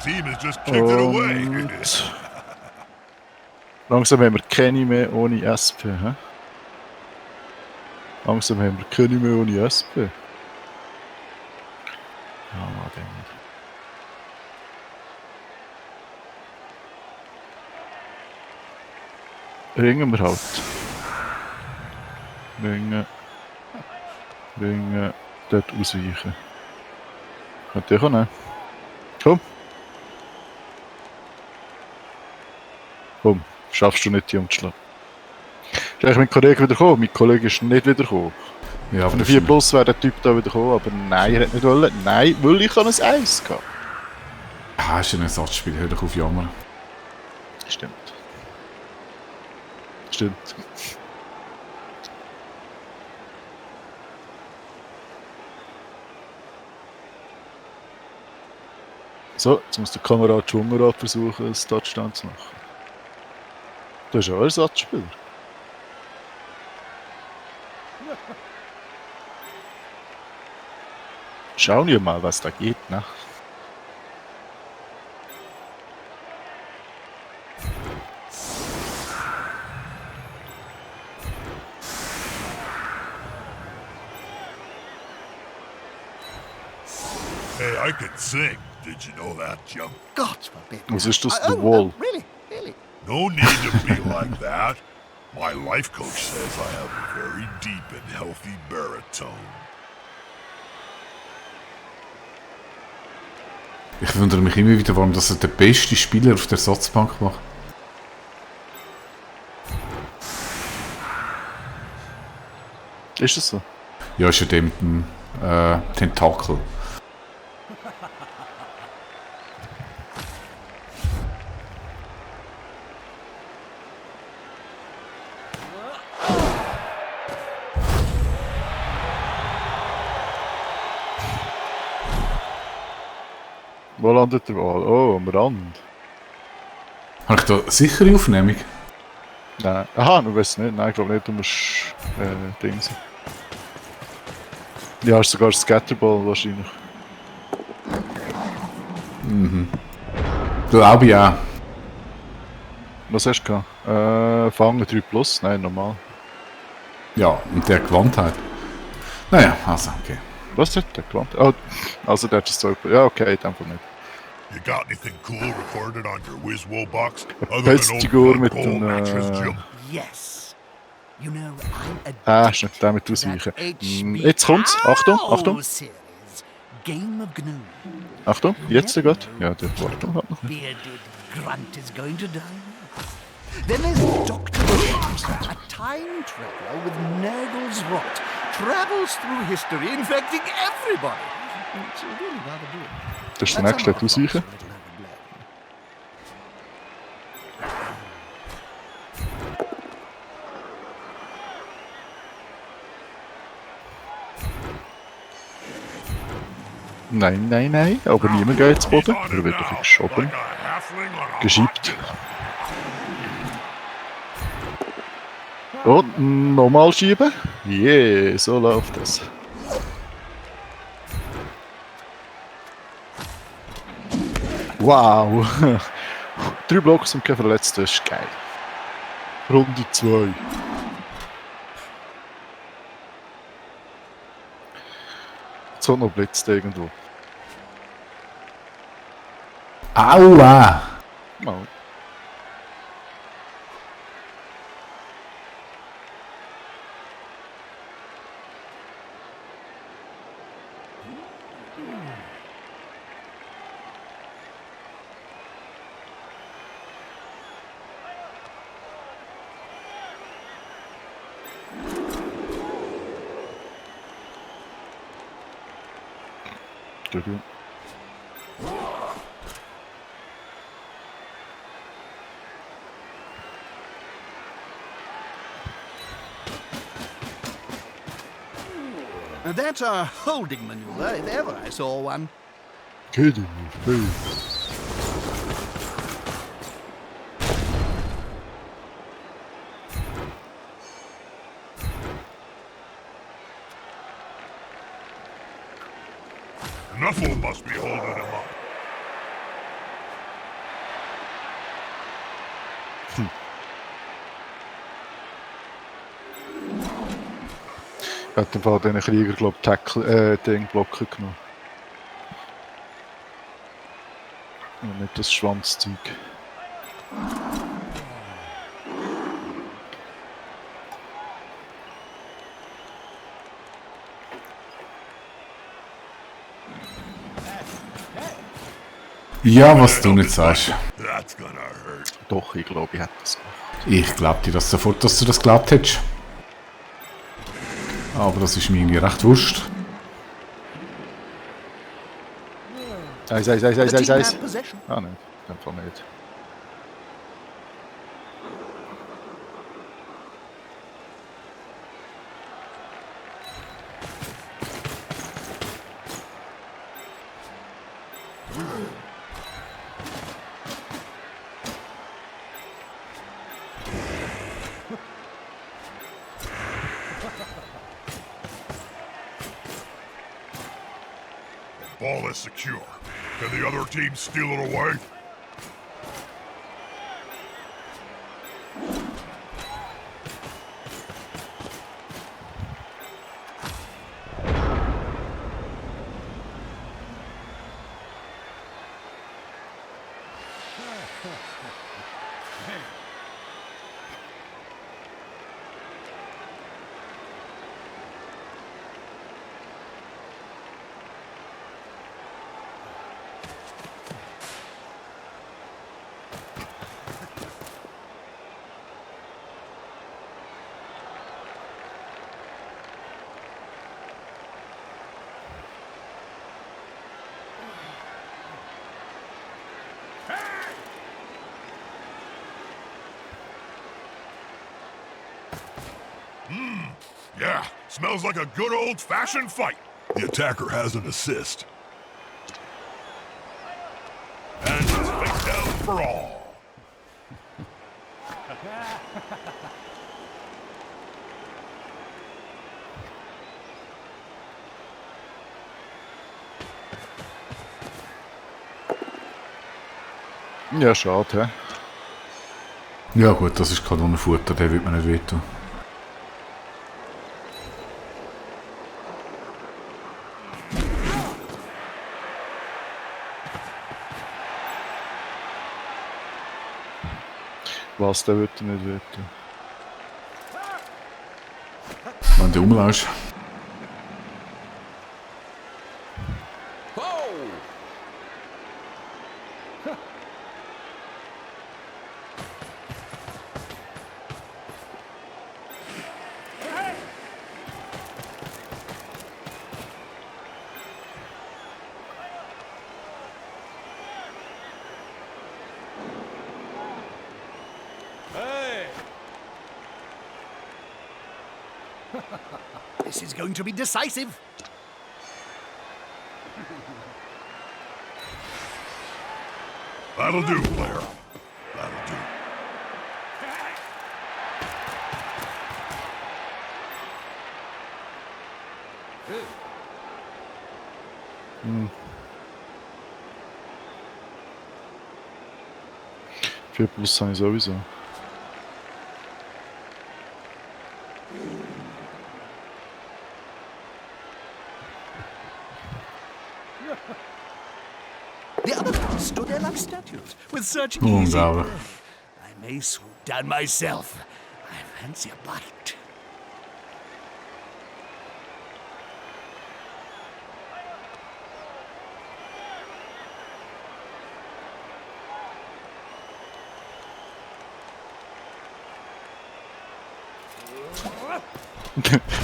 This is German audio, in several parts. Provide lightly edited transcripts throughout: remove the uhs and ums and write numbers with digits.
Team has just kicked it away. Und langsam haben wir keine mehr ohne SP. He? Langsam haben wir keine mehr ohne SP. Ja, dann. Ringen wir halt. Ringen, dort ausweichen. Könnt ihr kommen? Komm. Komm, schaffst du nicht, die umzuschlagen. Ist eigentlich mein Kollege wieder gekommen? Mein Kollege ist nicht wieder gekommen. Ja, Auf eine 4 Plus wäre der Typ da wieder gekommen, aber nein, er hat nicht wollen. Nein, weil ich an ein Eis gehabt. Ah, ist ein Ersatzspiel, hör doch auf jammern. Stimmt. Stimmt. So, jetzt muss der Kamerad Schwungerad versuchen, einen Touchdown zu machen. Du bist ja auch Ersatzspieler. Schauen wir mal, was da geht, ne? Hey, I can sing. Did you know that, Jump? God forbid. Was ist das? The Wall. Really? Really? No need to be like that. My life coach says I have a very deep and healthy baritone. Ich wundere mich immer wieder, warum das der beste Spieler auf der Ersatzbank macht. Ist das so? Ja, ist ja dem Tentakel. Wo landet der Ball? Oh, am Rand. Habe ich da sichere Aufnehmung? Nein. Aha, du weißt nicht. Nein, ich glaube nicht, du musst Dings. Ja, ist sogar Scatterball wahrscheinlich. Glaube ich auch. Was hast du gehabt? Fangen 3 Plus? Nein, normal. Ja, und der Gewandtheit. Naja, also, okay. Was hat der gewandt? Oh, also der hat es so. Ja, okay, in dem Fall nicht. You got anything cool recorded on your WizWo box? Pelzfigur mit Coal dem, mattress, Jim? Yes. You know, I'm Ah, ist nicht damit ausweichen. Jetzt kommt's. Achtung, Achtung. Series. Game of GNU. Achtung, jetzt geht. Ja, der Wartung hat noch nicht. Bearded Grunt is going to die. Then there's Dr. James, a time traveler with Nurgle's rot, travels through history, infecting everybody. It's really rather good. Das ist der nächste, der ausweichen. Nein, nein, nein, aber niemand geht zu Boden. Er wird doch geschoben. Geschiebt. Und nochmal schieben. Yeah, so läuft das. Wow. 3 Blocks und kein Verletzter, das ist geil. Runde 2. Jetzt hat noch blitzt irgendwo. Aua! Oh. Entschuldigung. Now that's a holding maneuver, if ever I saw one. Get in your face. Nuffle must be holding him up. Hat im Fall diesen Krieger, glaube ich, Tackle, den Blocker genommen. Und nicht das Schwanzzeug. Ja, was du nicht sagst. That's gonna hurt. Doch, ich glaube, ich hätte das gemacht. Ich glaub dir das sofort, dass du das geglaubt hättest. Aber das ist mir irgendwie recht wurscht. Eis. The team have possession. Ah, nein, in dem Fall nicht. Ball is secure. Can the other team steal it away? Yeah, smells like a good old-fashioned fight. The attacker has an assist. And it's face down for all. Ja, schade, hä? Ja gut, das ist Kanonenfutter, der wird mir nicht wehtun. Was, der wird nicht wehtun. Wenn du umläufst. This is going to be decisive. That'll do, player. That'll do. Vier plus habe ich sowieso. The other guys stood there like statues, with such easy Unglaublich. play. I may swoop down myself. I fancy a bite.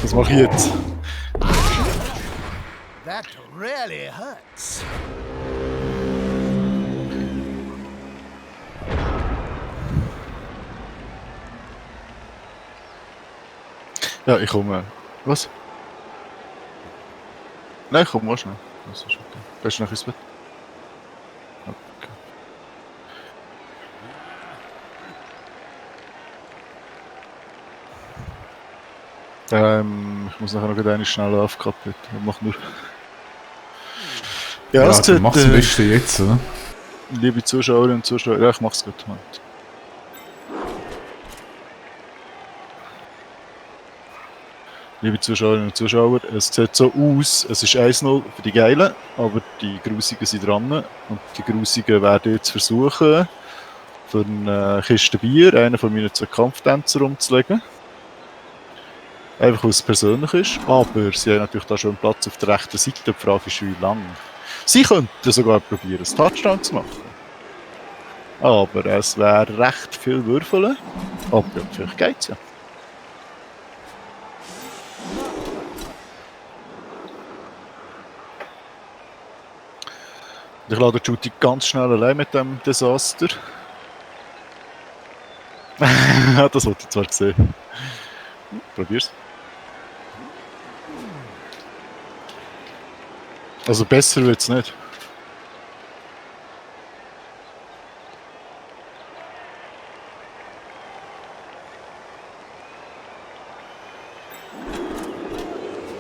Was mache ich jetzt? That really hurts. Ja, ich komme. Was? Nein, ich komme mal schnell. Das ist okay. Gehst du noch ins Bett? Okay. Ich muss nachher noch eine schnelle AFK bitte. Ich mach nur. Ja, es du sieht, machst das Beste jetzt, oder? liebe Zuschauerinnen und Zuschauer, ja, ich mach's gut. Moment. liebe Zuschauerinnen und Zuschauer, es sieht so aus, es ist 1-0 für die Geilen, aber die Grusigen sind dran. Und die Grusigen werden jetzt versuchen, für eine Kiste Bier einen von meinen 2 Kampftänzer umzulegen. Einfach, weil es persönlich ist. Aber sie haben natürlich da schon einen Platz auf der rechten Seite. Die Frage ist, wie lang. Sie könnten sogar probieren, einen Touchdown zu machen. Aber es wäre recht viel Würfeln. Aber ja, vielleicht geht's ja. Ich lade Judy ganz schnell allein mit dem Desaster. Das wollte ich zwar sehen. Probier's. Also besser wird's nicht.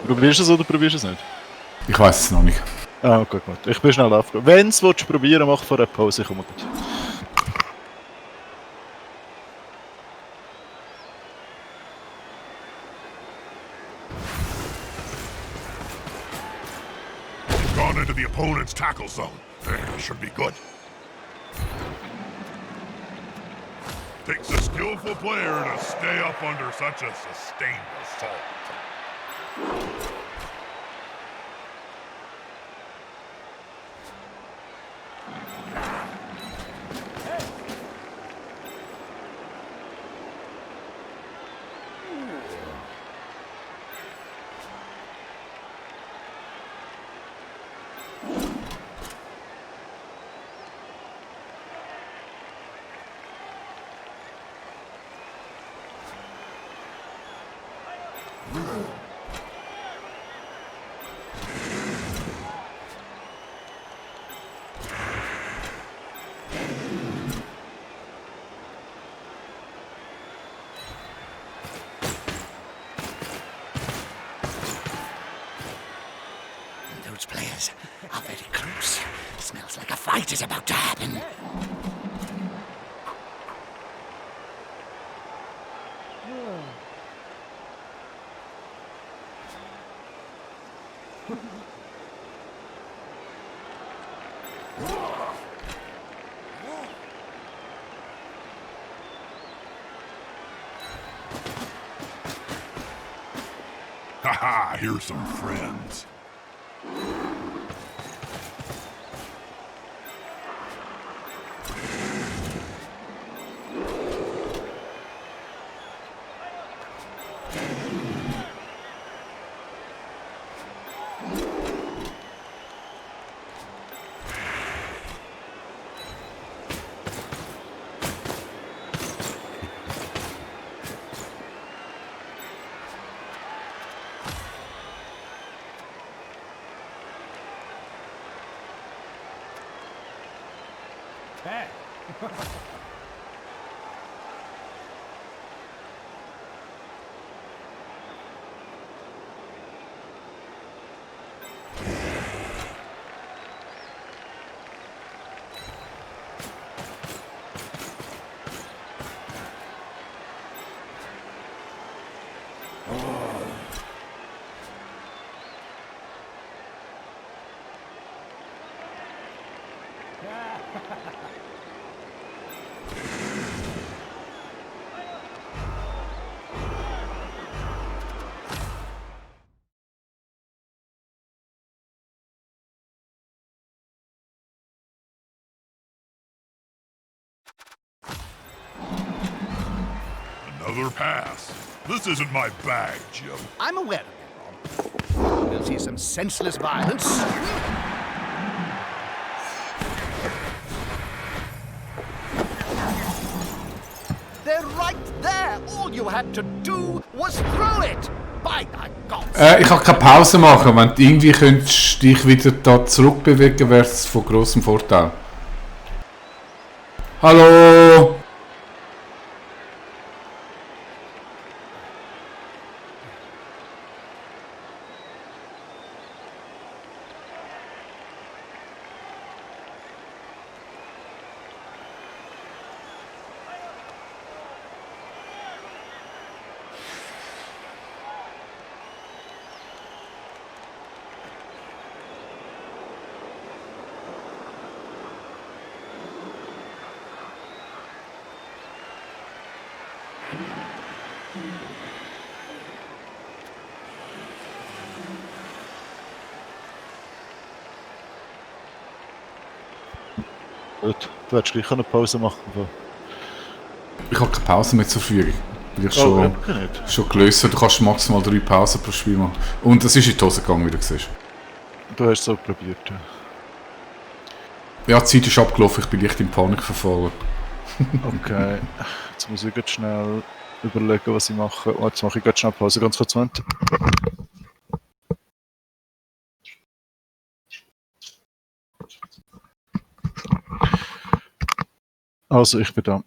Probierst du es oder probierst du es nicht? Ich weiß es noch nicht. Ah, okay, gut. Ich bin schnell aufgegangen. Wenn du es probieren willst, mach vor der Pause, ich komme gut. Gone into the opponent's tackle zone. Should be good. Takes a skillful player to stay up under such a sustained assault. Those players are very close. Smells like a fight is about to happen. Haha, here's some friends. Another pass. This isn't my bag, Jim. I'm aware of it, Rob. We'll see some senseless violence. They're right there. All you had to do was throw it. By the gods. Ich kann keine Pause machen. Wenn du irgendwie könntest dich wieder da zurückbewegen, wäre es von grossem Vorteil. Hallo! Gut, du hättest gleich eine Pause machen können. Ich habe keine Pause mehr zur Verfügung. Weil ich schon, nicht. schon gelöst habe, du kannst maximal 3 Pausen pro Spiel machen. Und es ist in die Hose gegangen, wie du siehst. Du hast es so probiert. Ja. Ja, die Zeit ist abgelaufen, ich bin leicht in Panik verfallen. Okay, jetzt muss ich ganz schnell überlegen, was ich mache. Oh, jetzt mache ich ganz schnell Pause, ganz kurz. Moment. Also, ich bin da.